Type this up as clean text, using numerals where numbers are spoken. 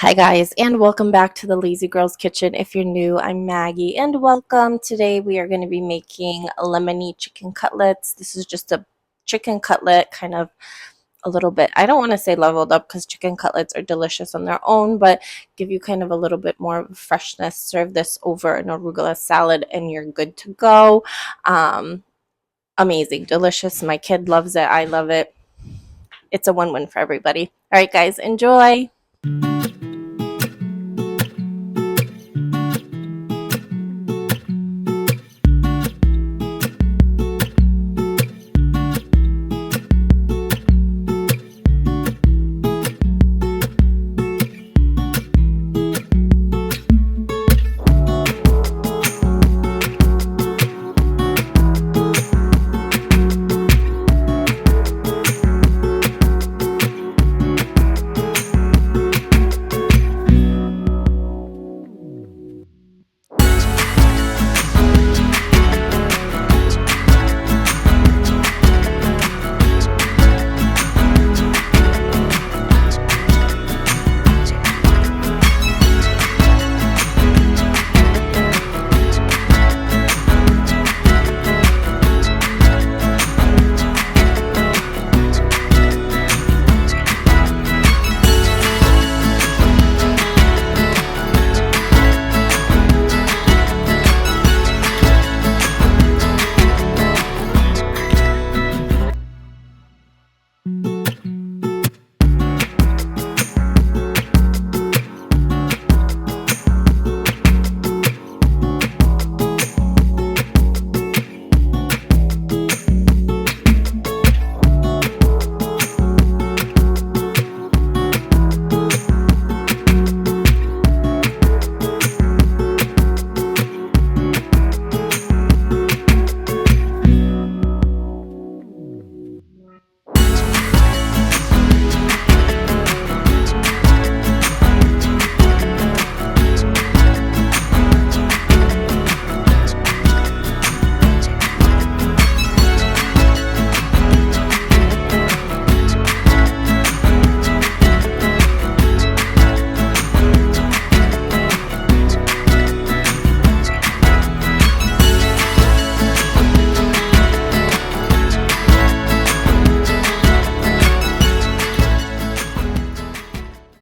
Hi, guys, and welcome back to the Lazy Girls Kitchen. If you're new, I'm Maggie, and welcome. Today, we are going to be making lemony chicken cutlets. This is just a chicken cutlet, kind of a little bit, I don't want to say leveled up because chicken cutlets are delicious on their own, but give you kind of a little bit more freshness. Serve this over an arugula salad, and you're good to go. Amazing, delicious. My kid loves it. I love it. It's a win-win for everybody. All right, guys, enjoy.